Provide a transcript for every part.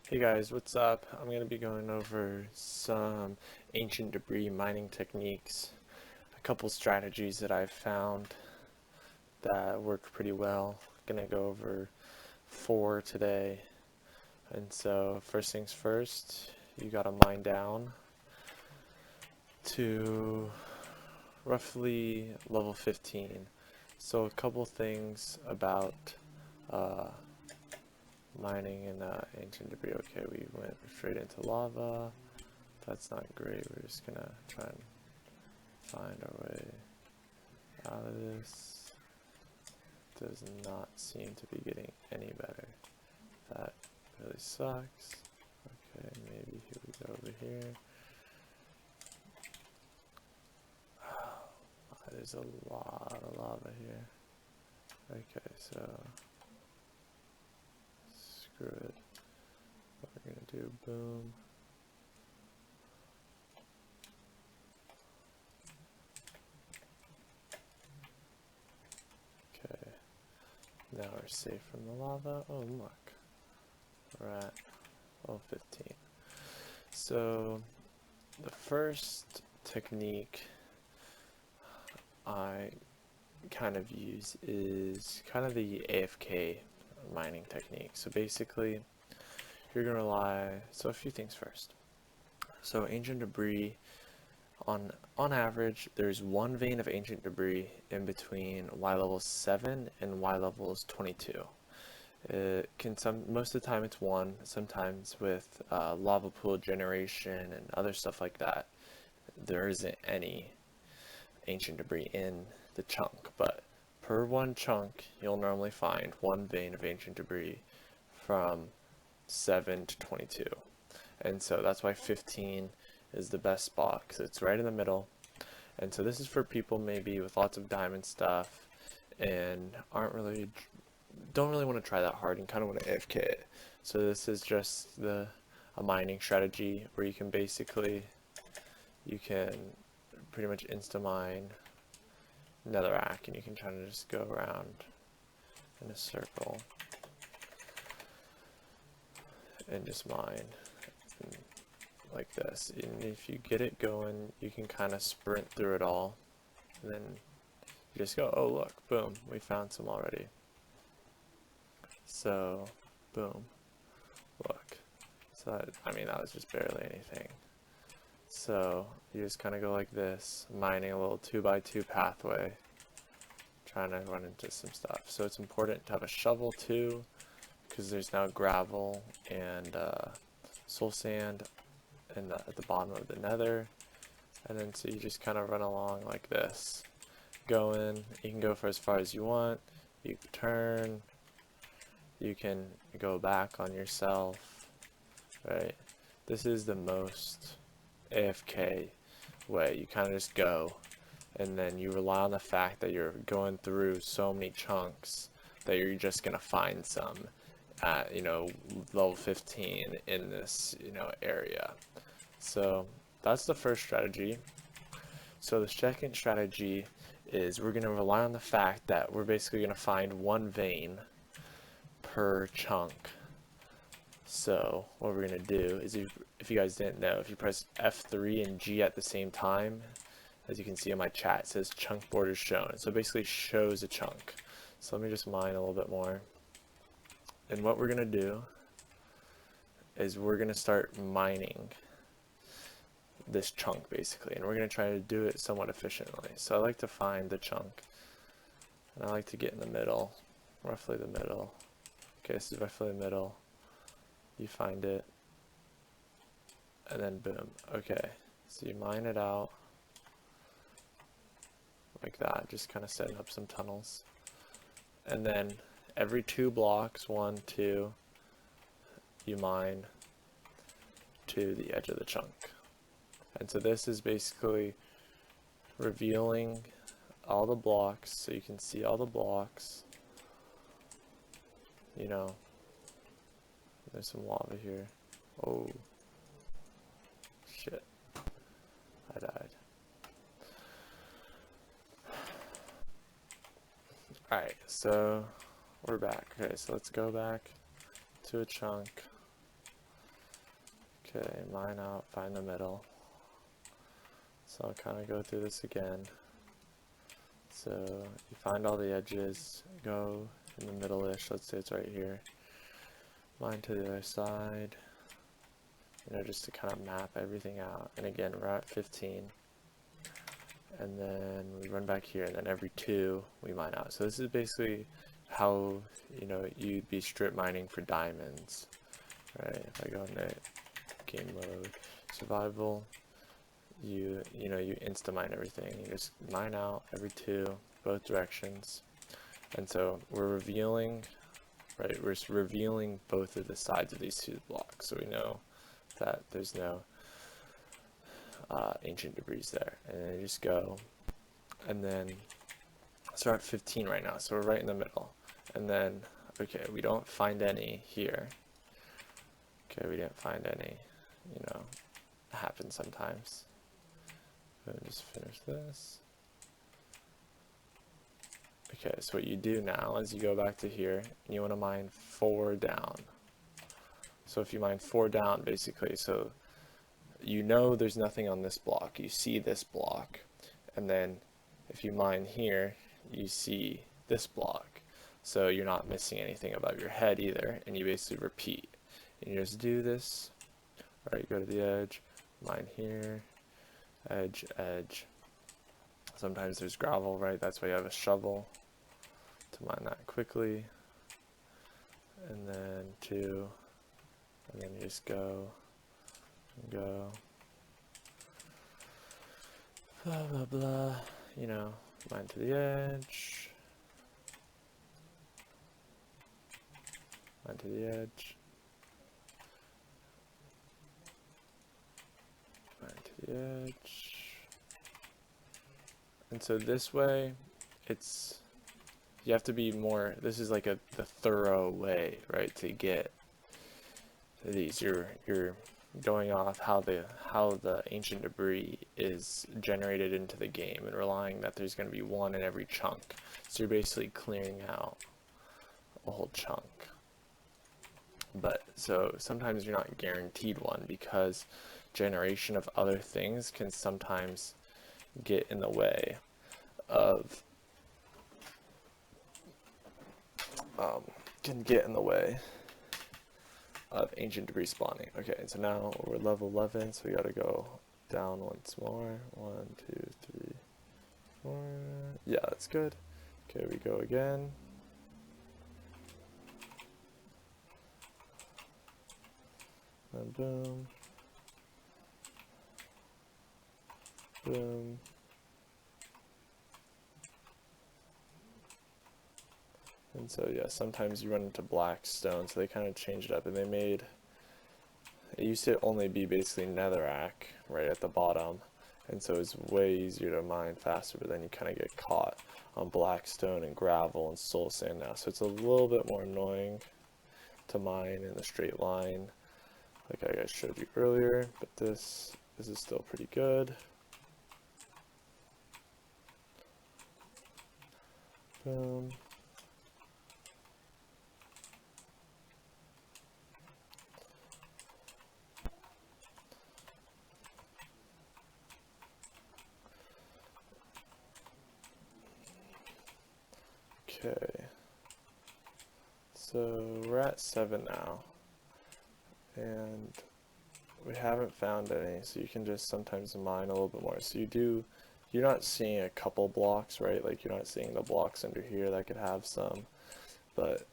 Hey guys, what's up? I'm going to be going over some ancient debris mining techniques, a couple strategies that I've found that work pretty well. I'm going to go over 4 today. And so, first things first, you got to mine down to roughly level 15. So, a couple things about uh, mining in ancient debris. Okay, we went straight into lava. That's not great. We're just gonna try and find our way out of this. Does not seem to be getting any better. That really sucks. Okay, maybe here we go over here. There's a lot of lava here. Okay, so screw it. What we're gonna do, boom. Okay, now we're safe from the lava. Oh look, we're at level 15. So the first technique I kind of use is kind of the AFK mining technique. So basically, you're going to rely, so a few things first. So ancient debris, on average, there's one vein of ancient debris in between Y level 7 and Y levels 22. It can most of the time it's one, sometimes with lava pool generation and other stuff like that, there isn't any ancient debris in the chunk, but per one chunk you'll normally find one vein of ancient debris from 7 to 22. And so that's why 15 is the best spot, because it's right in the middle. And so this is for people maybe with lots of diamond stuff and don't really want to try that hard and kind of want to AFK it. So this is just a mining strategy where you can basically pretty much insta mine netherrack, and you can try to just go around in a circle and just mine like this. And if you get it going, you can kind of sprint through it all, and then you just go, oh look, boom, we found some already. So boom, look. So I mean, that was just barely anything. So you just kind of go like this, mining a little 2x2 pathway, trying to run into some stuff. So it's important to have a shovel too, because there's now gravel and soul sand at the bottom of the nether. And then so you just kind of run along like this, going. You can go for as far as you want. You can turn. You can go back on yourself, right? This is the most AFK way. You kind of just go, and then you rely on the fact that you're going through so many chunks that you're just gonna find some at, level 15 in this, area. So that's the first strategy. So the second strategy is we're gonna rely on the fact that we're basically gonna find one vein per chunk. So what we're going to do is, if you guys didn't know, if you press F3 and G at the same time, as you can see in my chat, it says chunk borders shown. So it basically shows a chunk. So let me just mine a little bit more. And what we're going to do is we're going to start mining this chunk basically, and we're going to try to do it somewhat efficiently. So I like to find the chunk, and I like to get in the middle, roughly the middle. Okay, this is roughly the middle. You find it, and then boom. Okay, so you mine it out like that, just kind of setting up some tunnels. And then every 2 blocks, 1, 2, you mine to the edge of the chunk. And so this is basically revealing all the blocks, so you can see all the blocks. There's some lava here. Oh, shit. I died. Alright, so we're back. Okay, so let's go back to a chunk. Okay, mine out, find the middle. So I'll kind of go through this again. So you find all the edges, go in the middle-ish, let's say it's right here. Mine to the other side, you know, just to kind of map everything out. And again, we're at 15. And then we run back here, and then every 2 we mine out. So this is basically how, you know, you'd be strip mining for diamonds. Right, if I go into game mode, survival, you know, you insta mine everything. You just mine out every 2, both directions. And so we're revealing, right, we're revealing both of the sides of these 2 blocks. So we know that there's no ancient debris there. And then you just go, and then, so we're at 15 right now, so we're right in the middle. And then, okay, we don't find any here. Okay, we didn't find any, you know, it happens sometimes. Just finish this. Okay, so what you do now is you go back to here, and you want to mine 4 down. So if you mine 4 down, basically, so you know there's nothing on this block, you see this block, and then if you mine here, you see this block. So you're not missing anything above your head either, and you basically repeat. And you just do this, right, go to the edge, mine here, edge, edge. Sometimes there's gravel, right, that's why you have a shovel to mine that quickly. And then 2, and then you just go, and go, blah, blah, blah, you know, mine to the edge, mine to the edge, to the edge. And so this way, it's, you have to be more, this is like the thorough way, right, to get these. You're going off how the ancient debris is generated into the game and relying that there's going to be 1 in every chunk. So you're basically clearing out a whole chunk. But so sometimes you're not guaranteed 1 because generation of other things can sometimes get in the way of ancient debris spawning. Okay, so now we're level 11, so we gotta go down once more. 1, 2, 3, 4. Yeah, that's good. Okay, we go again. And boom. Boom. And so yeah, sometimes you run into black stone, so they kind of changed it up, and they made, it used to only be basically netherrack right at the bottom, and so it's way easier to mine faster, but then you kind of get caught on black stone and gravel and soul sand now, so it's a little bit more annoying to mine in a straight line like I showed you earlier, but this is still pretty good. Boom. Okay, so we're at 7 now, and we haven't found any, so you can just sometimes mine a little bit more. So you're not seeing a couple blocks, right? Like you're not seeing the blocks under here that could have some, but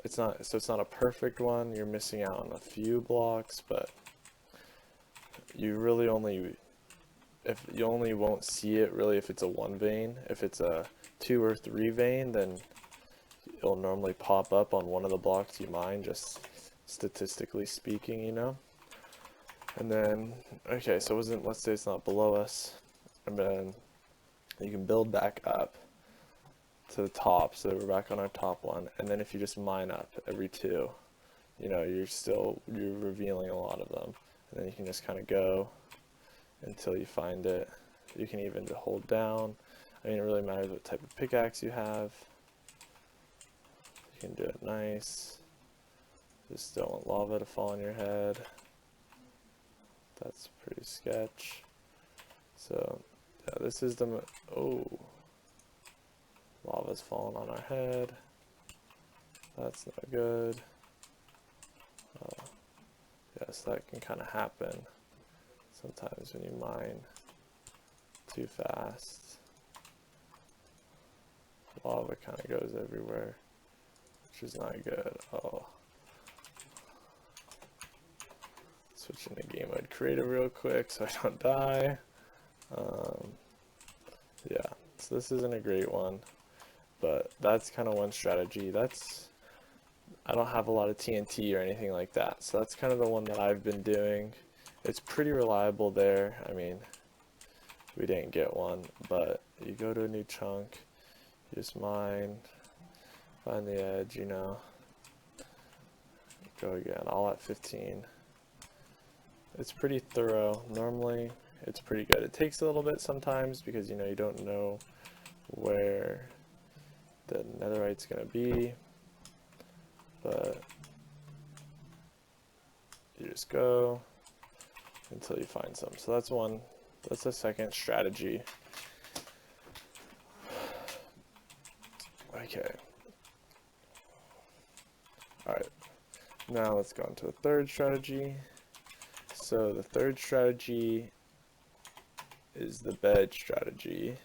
it's not a perfect one. You're missing out on a few blocks, but you really only won't see it really if it's a 1 vein. If it's a 2 or 3 vein, then it'll normally pop up on one of the blocks you mine, just statistically speaking, you know. And then, okay, so let's say it's not below us, and then you can build back up to the top, so we're back on our top one, and then if you just mine up every 2, you know, you're revealing a lot of them, and then you can just kind of go until you find it. You can even hold down. I mean, it really matters what type of pickaxe you have. You can do it nice. Just don't want lava to fall on your head. That's pretty sketch. So yeah, this is the, oh, lava's falling on our head. That's not good. Yes, that can kind of happen sometimes when you mine too fast. Lava kind of goes everywhere, which is not good. Oh. Switching to game mode creative real quick so I don't die. Yeah, so this isn't a great one, but that's kind of one strategy. I don't have a lot of TNT or anything like that, so that's kind of the one that I've been doing. It's pretty reliable there. I mean, we didn't get one, but you go to a new chunk, you just mine, find the edge, you know, go again, all at 15. It's pretty thorough. Normally, it's pretty good. It takes a little bit sometimes because, you know, you don't know where the netherite's gonna be, but you just go until you find some. So that's one. That's the second strategy. Okay. Alright. Now let's go into the third strategy. So the third strategy is the bed strategy.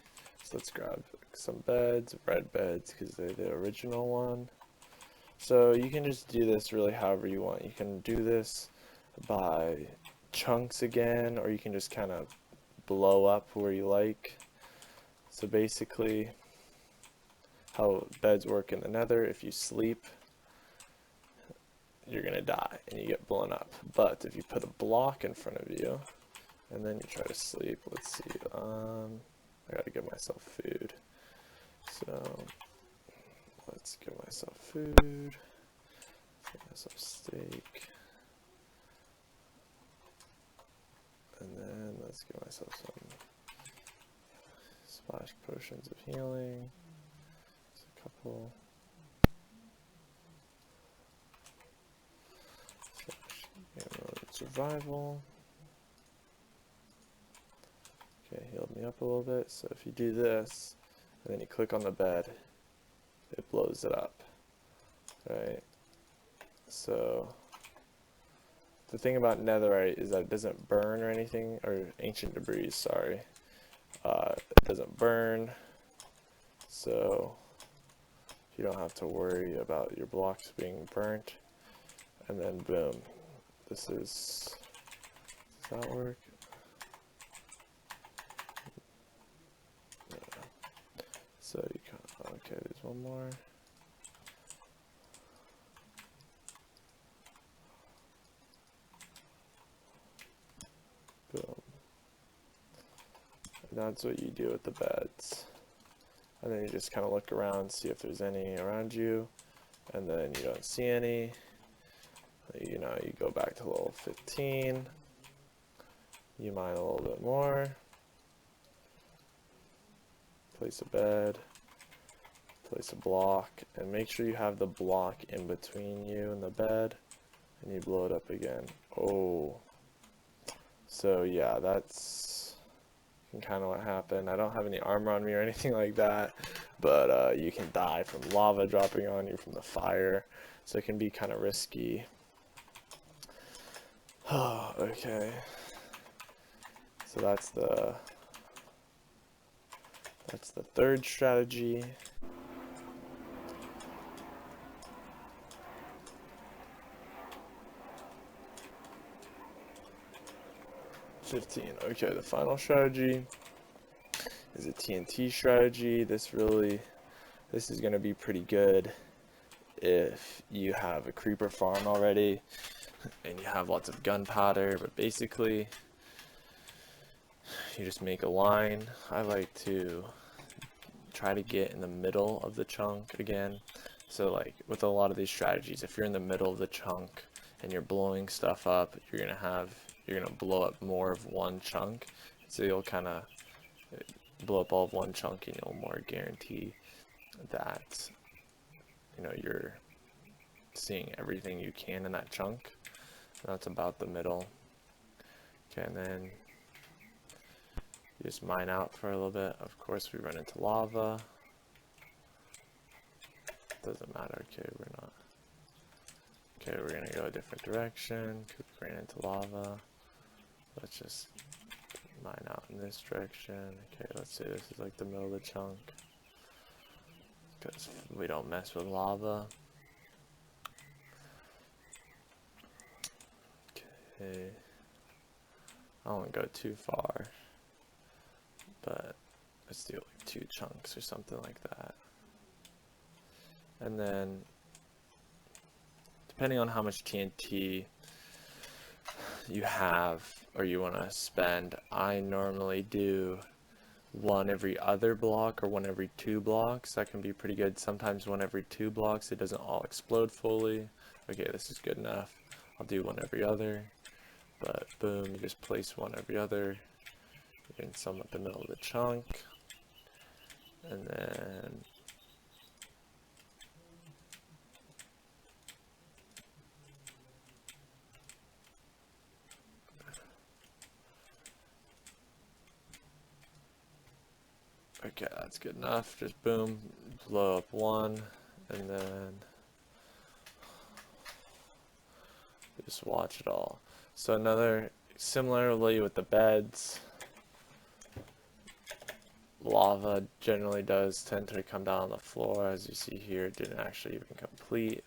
So let's grab some beds, red beds, because they're the original one. So you can just do this really however you want. You can do this by chunks again, or you can just kind of blow up where you like. So basically, how beds work in the nether, if you sleep, you're gonna die and you get blown up. But if you put a block in front of you and then you try to sleep, let's see, I gotta give myself food. So let's give myself food, give myself steak, and then let's give myself some splash potions of healing. Just a couple. Survival. Okay, healed me up a little bit. So if you do this, and then you click on the bed, it blows it up. Right? So the thing about netherite is that it doesn't burn or anything, or ancient debris, sorry. It doesn't burn, so you don't have to worry about your blocks being burnt. And then boom, does that work? Yeah. So you can, okay, there's one more. Boom. And that's what you do with the beds. And then you just kind of look around, see if there's any around you, and then you don't see any. You know, you go back to level 15, you mine a little bit more, place a bed, place a block, and make sure you have the block in between you and the bed, and you blow it up again. Oh, so yeah, that's kind of what happened. I don't have any armor on me or anything like that, but you can die from lava dropping on you from the fire, so it can be kind of risky. Oh, okay. So that's the third strategy. Okay, the final strategy is a TNT strategy. This is going to be pretty good if you have a creeper farm already and you have lots of gunpowder, but basically you just make a line. I like to try to get in the middle of the chunk again. So like with a lot of these strategies, if you're in the middle of the chunk and you're blowing stuff up, you're gonna blow up more of one chunk. So you'll kind of blow up all of one chunk, and you'll more guarantee that, you know, you're seeing everything you can in that chunk. And that's about the middle. Okay, and then you just mine out for a little bit. Of course, we run into lava. Doesn't matter. Okay, we're not. Okay, we're gonna go a different direction. We ran into lava. Let's just mine out in this direction. Okay, let's say this is like the middle of the chunk, because we don't mess with lava. Okay, I don't want to go too far, but let's do like 2 chunks or something like that. And then, depending on how much TNT you have or you want to spend, I normally do 1 every other block or 1 every 2 blocks. That can be pretty good. Sometimes 1 every 2 blocks, it doesn't all explode fully. Okay, this is good enough. I'll do 1 every other, but boom, you just place 1 every other. You're in some at the middle of the chunk, and then okay, that's good enough. Just boom, blow up 1, and then just watch it all. So another, similarly with the beds, lava generally does tend to come down on the floor. As you see here, it didn't actually even complete.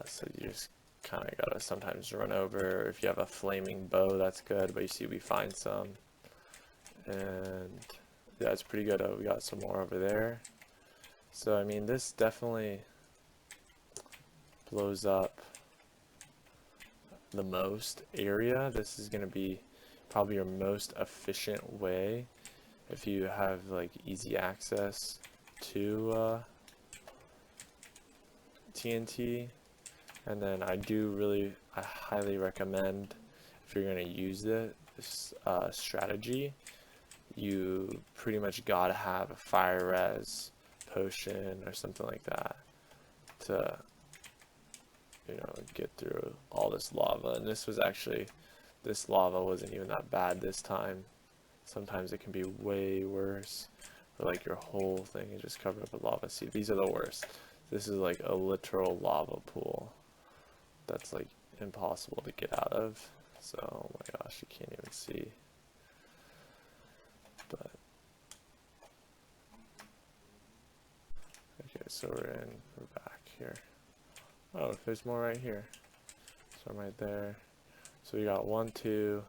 So you just kind of gotta sometimes run over. If you have a flaming bow, that's good, but you see we find some. And yeah, it's pretty good. We got some more over there. So I mean, this definitely blows up the most area. This is gonna be probably your most efficient way if you have like easy access to TNT. And then I highly recommend, if you're gonna use this strategy, you pretty much gotta have a fire res potion or something like that to, you know, get through all this lava. And this lava wasn't even that bad this time. Sometimes it can be way worse, or like your whole thing is just covered up with lava. See, these are the worst. This is like a literal lava pool that's like impossible to get out of. So, oh my gosh, you can't even see. But okay, so we're back here. Oh, there's more right here. So I'm right there. So we got 1, 2.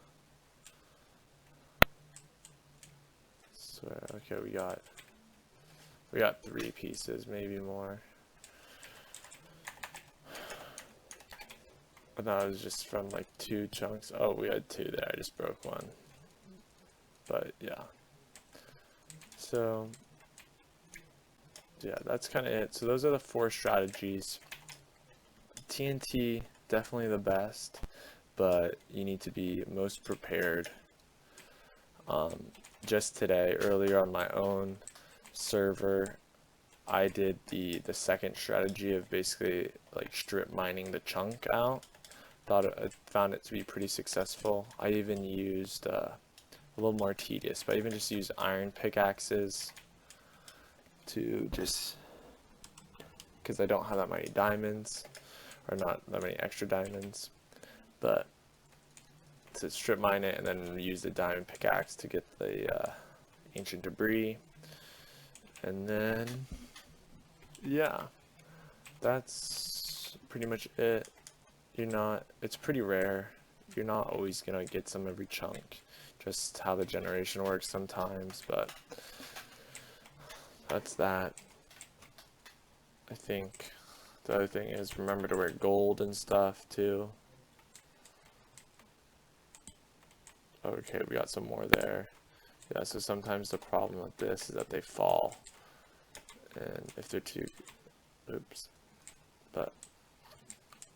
So okay, we got 3 pieces, maybe more. But that was just from like 2 chunks. Oh, we had 2 there. I just broke 1. But yeah. So yeah, that's kind of it. So those are the 4 strategies. TNT, definitely the best, but you need to be most prepared. Just today, earlier on my own server, I did the second strategy of basically like strip mining the chunk out. I found it to be pretty successful. I even used a little more tedious, but I even just used iron pickaxes to just, because I don't have that many diamonds, or not that many extra diamonds, but to strip mine it and then use the diamond pickaxe to get the ancient debris. And then yeah, that's pretty much it. It's pretty rare. You're not always gonna get some every chunk, just how the generation works sometimes, but that's that. I think the other thing is remember to wear gold and stuff too. Okay, we got some more there. Yeah, so sometimes the problem with this is that they fall, and if they're too, oops, but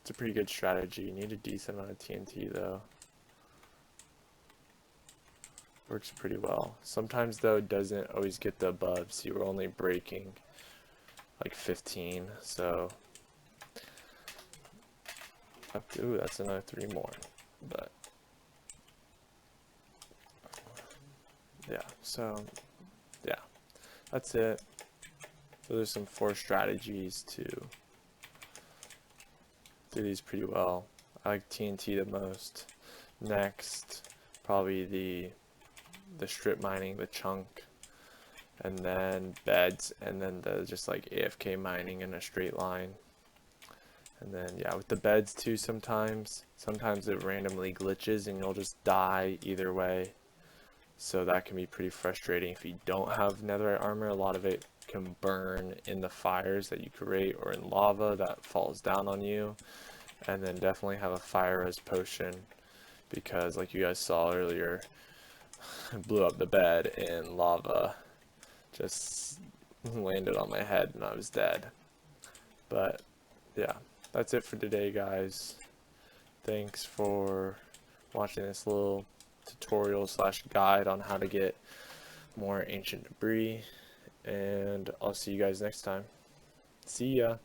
it's a pretty good strategy. You need a decent amount of TNT though. Works pretty well. Sometimes though it doesn't always get the above, so you're only breaking like 15, so up to, ooh, that's another 3 more, but yeah, so yeah, that's it. Those are some 4 strategies to do these pretty well. I like TNT the most. Next, probably the strip mining, the chunk, and then beds, and then the just like AFK mining in a straight line. And then yeah, with the beds too, sometimes it randomly glitches and you'll just die either way. So that can be pretty frustrating if you don't have netherite armor. A lot of it can burn in the fires that you create or in lava that falls down on you. And then definitely have a fire res potion, because like you guys saw earlier, I blew up the bed and lava just landed on my head and I was dead. But yeah, that's it for today, guys. Thanks for watching this little tutorial / guide on how to get more ancient debris, and I'll see you guys next time. See ya.